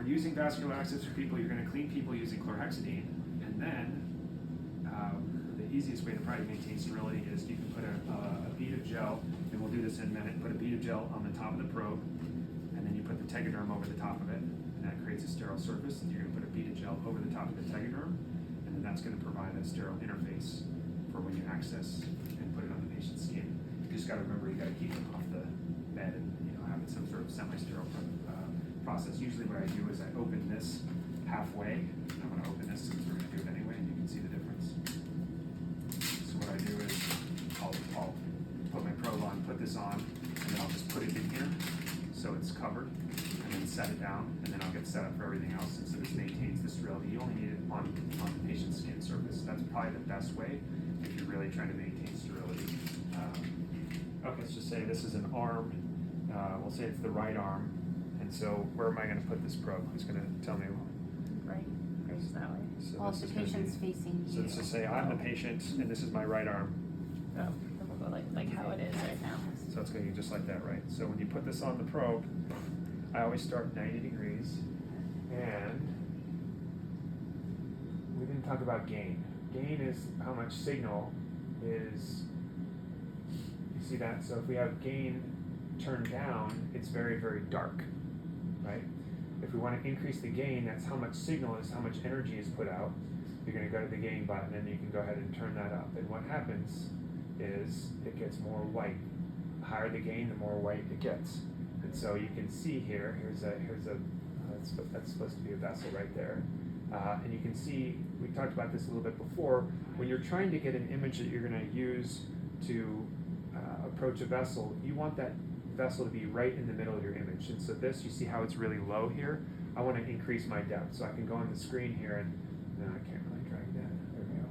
using vascular access for people, you're going to clean people using chlorhexidine, and then the easiest way to probably maintain sterility is you can put a bead of gel, and we'll do this in a minute, put a bead of gel on the top of the probe, and then you put the tegaderm over the top of it, and that creates a sterile surface, and you're going to put a bead of gel over the top of the tegaderm, and then that's going to provide a sterile interface for when you access and put it on the patient's skin. You just got to remember, you got to keep it off the bed and have it some sort of semi-sterile process. Usually what I do is I open this halfway. I'm going to open this because we're going to do it anyway, and you can see the difference. So what I do is I'll put my probe on, put this on, and then I'll just put it in here so it's covered, and then set it down, and then I'll get set up for everything else. And so this maintains the sterility. You only need it on the patient's skin surface. That's probably the best way if you're really trying to maintain sterility. Okay, let's just say this is an arm. We'll say it's the right arm. And so where am I going to put this probe? Who's going to tell me? Right, goes that way. So Well, this if is the gonna patient's be, facing so you. let's just say I'm the patient, and this is my right arm. Oh, then we'll go like how it is right now. So it's going to be just like that, right? So when you put this on the probe, I always start 90 degrees, and we didn't talk about gain. Gain is how much signal is, you see that? So if we have gain turned down, it's very, very dark, right? If we want to increase the gain, that's how much signal is, how much energy is put out. You're going to go to the gain button, and you can go ahead and turn that up. And what happens is it gets more white. The higher the gain, the more white it gets. And so you can see here, that's supposed to be a vessel right there. And you can see, we talked about this a little bit before, when you're trying to get an image that you're going to use to approach a vessel, you want that vessel to be right in the middle of your image. And so this, you see how it's really low here? I want to increase my depth. So I can go on the screen here, and no, I can't really drag that. There we go.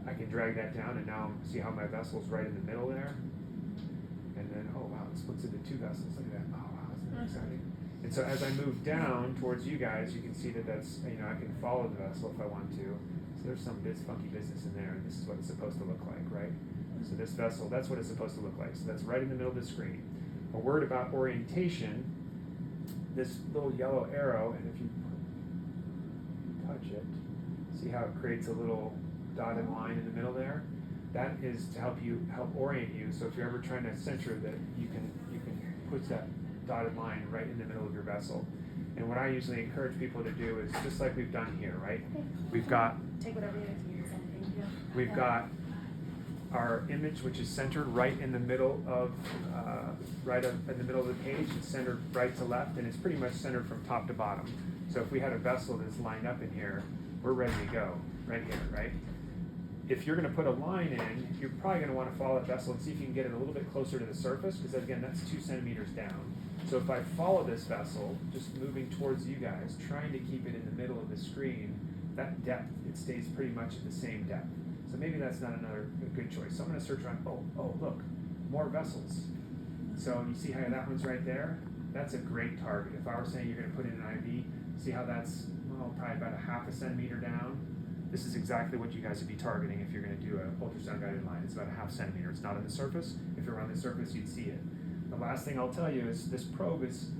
I can drag that down, and now see how my vessel's right in the middle there? And then, oh wow, it splits into two vessels like that. Oh wow, isn't that exciting? And so as I move down towards you guys, you can see that that's, I can follow the vessel if I want to. So there's some funky business in there, and this is what it's supposed to look like, right? So this vessel, that's what it's supposed to look like. So that's right in the middle of the screen. A word about orientation, this little yellow arrow, and if you touch it, see how it creates a little dotted line in the middle there? That is to help orient you. So if you're ever trying to center that, you can put that dotted line right in the middle of your vessel. And what I usually encourage people to do is just like we've done here, right? We've got Take whatever you need to use. we've got our image, which is centered right in the middle of in the middle of the page. It's centered right to left, and it's pretty much centered from top to bottom. So if we had a vessel that's lined up in here, we're ready to go right here, right? If you're going to put a line in, you're probably going to want to follow that vessel and see if you can get it a little bit closer to the surface, because again, that's 2 centimeters down. So if I follow this vessel, just moving towards you guys, trying to keep it in the middle of the screen, that depth, it stays pretty much at the same depth. So maybe that's not a good choice. So I'm going to search around, oh, look, more vessels. So you see how that one's right there? That's a great target. If I were saying you're going to put in an IV, see how that's, probably about a half a centimeter down? This is exactly what you guys would be targeting if you're going to do an ultrasound guided line. It's about a half centimeter. It's not on the surface. If it were on the surface, you'd see it. The last thing I'll tell you is this probe is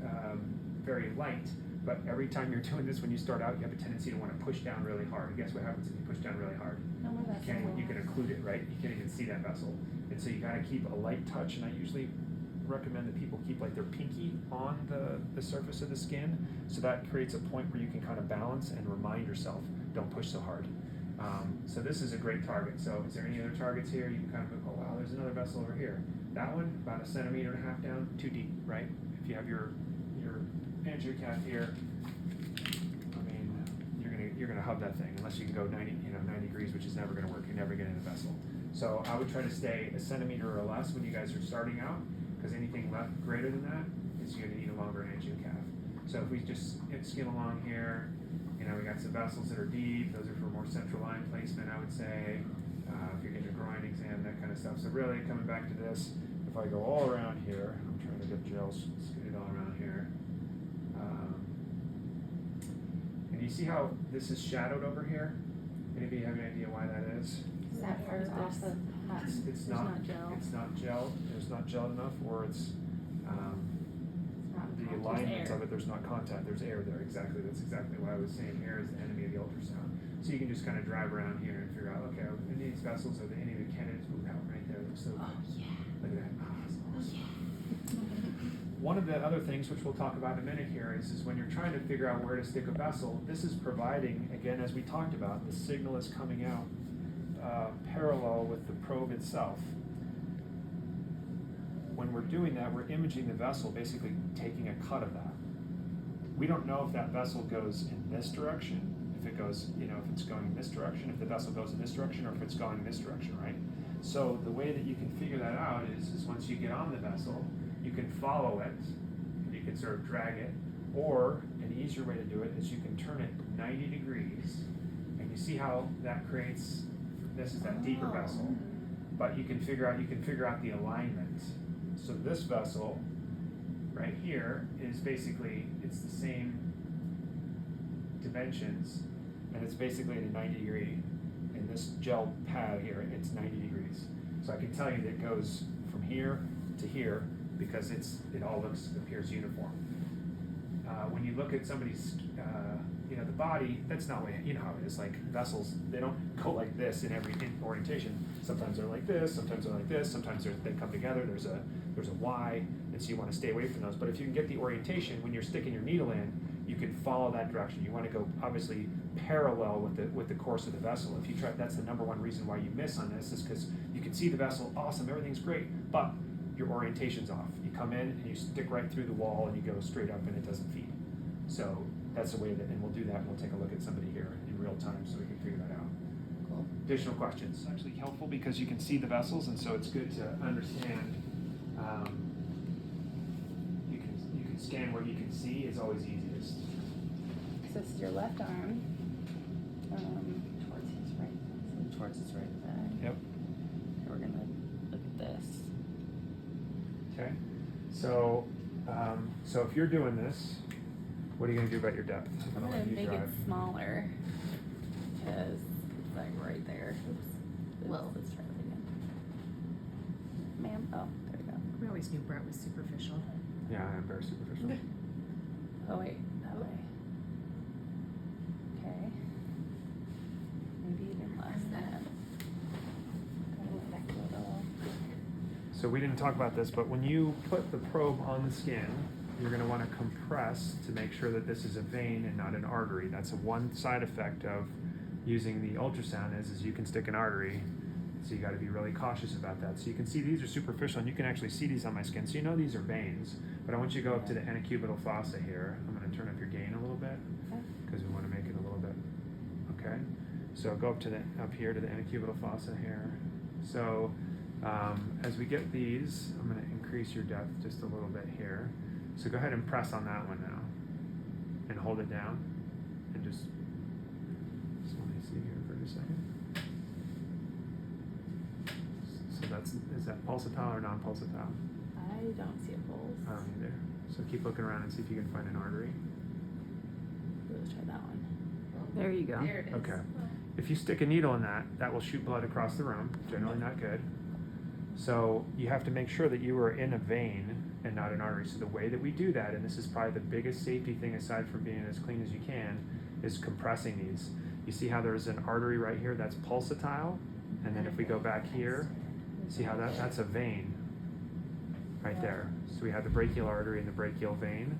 very light, but every time you're doing this, when you start out, you have a tendency to want to push down really hard. And guess what happens if you push down really hard? You can occlude it, right? You can't even see that vessel. And so you got to keep a light touch, and I usually recommend that people keep like their pinky on the surface of the skin, so that creates a point where you can kind of balance and remind yourself, don't push so hard. So this is a great target. So is there any other targets here? You can kind of go, oh wow, there's another vessel over here. That one, about 1.5 centimeters down, too deep, right? If you have your angiocath here, you're gonna hub that thing unless you can go 90 degrees, which is never gonna work. You're never getting the vessel. So I would try to stay 1 centimeter or less when you guys are starting out, because anything greater than that is you're gonna need a longer angiocath. So if we just skim along here, we got some vessels that are deep. Those are for more central line placement, I would say. If you're getting a groin exam, that kind of stuff. So really coming back to this, if I go all around here, I'm trying to get gel scooted all around here. And you see how this is shadowed over here? Anybody have any idea why that is? Is that for off of It's not gel. It's not gel. There's not gel enough, or it's the alignment air. of it, there's not contact, there's air there, exactly, that's exactly why I was saying air is the enemy of the ultrasound. So you can just kind of drive around here and figure out, okay, are any of these vessels, are there any of the candidates moved out right there, looks so good. Oh, yeah. Look at that, it's Oh, awesome. yeah. One of the other things, which we'll talk about in a minute here, is when you're trying to figure out where to stick a vessel, this is providing, again, as we talked about, the signal is coming out parallel with the probe itself. When we're doing that, we're imaging the vessel, basically taking a cut of that. We don't know if that vessel goes in this direction, if it goes, if it's going in this direction, if the vessel goes in this direction, or if it's going in this direction, right? So the way that you can figure that out is once you get on the vessel, you can follow it, and you can sort of drag it, or an easier way to do it is you can turn it 90 degrees, and you see how that creates, this is that deeper vessel, but you can figure out the alignment. So this vessel right here is basically, it's the same dimensions, and it's basically at a 90 degree. In this gel pad here, it's 90 degrees. So I can tell you that it goes from here to here because it all appears uniform. When you look at somebody's, the body, that's not way, how it is. Like vessels, they don't go like this in every orientation. Sometimes they're like this, sometimes they're like this, sometimes they come together. There's a Y, and so you want to stay away from those. But if you can get the orientation when you're sticking your needle in, you can follow that direction. You want to go obviously parallel with the course of the vessel. If you try, that's the number one reason why you miss on this is because you can see the vessel, awesome, everything's great, but your orientation's off. You come in and you stick right through the wall and you go straight up and it doesn't feed. So that's a way that, and we'll do that. We'll take a look at somebody here in real time so we can figure that out. Cool. Additional questions? It's actually helpful because you can see the vessels, and so it's good to understand. You can scan where you can see is always easiest. So this is your left arm. Towards his right. So towards his right side. Yep. And we're gonna look at this. Okay. So if you're doing this, what are you gonna do about your depth? I'm I'll gonna let you make it drive. smaller because it's like right there. Oops. Well, let's try it again. Ma'am, oh, there we go. We always knew Brett was superficial. Yeah, I am very superficial. Oh wait, that way. Okay. Maybe even less than. So we didn't talk about this, but when you put the probe on the skin, you're going to want to compress to make sure that this is a vein and not an artery. That's one side effect of using the ultrasound is you can stick an artery. So you got to be really cautious about that. So you can see these are superficial, and you can actually see these on my skin. So you know these are veins. But I want you to go up to the antecubital fossa here. I'm going to turn up your gain a little bit because we want to make it a little bit. Okay. So go up here to the antecubital fossa here. So as we get these, I'm going to increase your depth just a little bit here. So go ahead and press on that one now, and hold it down, and just let me see here for just a second. So is that pulsatile or non-pulsatile? I don't see a pulse. I don't either. So keep looking around and see if you can find an artery. Let's try that one. There you go. There it is. Okay. If you stick a needle in that will shoot blood across the room. Generally not good. So you have to make sure that you are in a vein and not an artery. So the way that we do that, and this is probably the biggest safety thing aside from being as clean as you can, is compressing these. You see how there's an artery right here that's pulsatile? And then if we go back here, see how that's a vein right there. So we have the brachial artery and the brachial vein.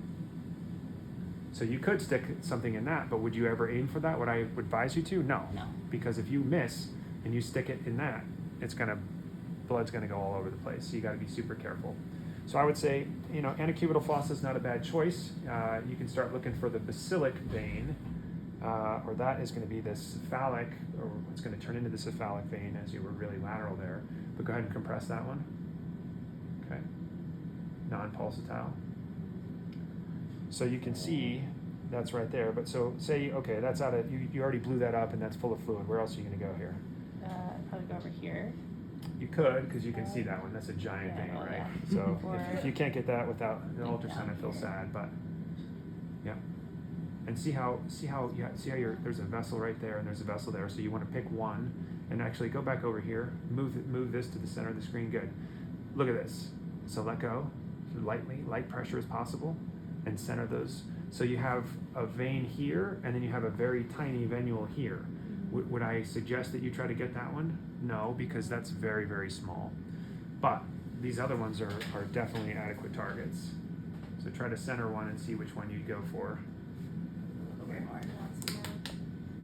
So you could stick something in that, but would you ever aim for that? Would I advise you to? No. No. Because if you miss and you stick it in that, blood's gonna go all over the place. So you gotta be super careful. So I would say, antecubital fossa is not a bad choice. You can start looking for the basilic vein, or that is gonna be the cephalic, or it's gonna turn into the cephalic vein as you were really lateral there. But go ahead and compress that one. Okay. Non-pulsatile. So you can see that's right there. But so say, okay, that's out of, you already blew that up and that's full of fluid. Where else are you gonna go here? Probably go over here. You could, because you can see that one. That's a giant vein, right? Yeah. So Or- if you can't get that without the ultrasound, I feel here. sad, but yeah. And see how there's a vessel right there and there's a vessel there. So you want to pick one and actually go back over here. Move this to the center of the screen. Good. Look at this. So let go. Light pressure as possible. and center those. So you have a vein here, and then you have a very tiny venule here. Would I suggest that you try to get that one? No, because that's very, very small. But these other ones are definitely adequate targets. So try to center one and see which one you'd go for. A little bit more nuanced.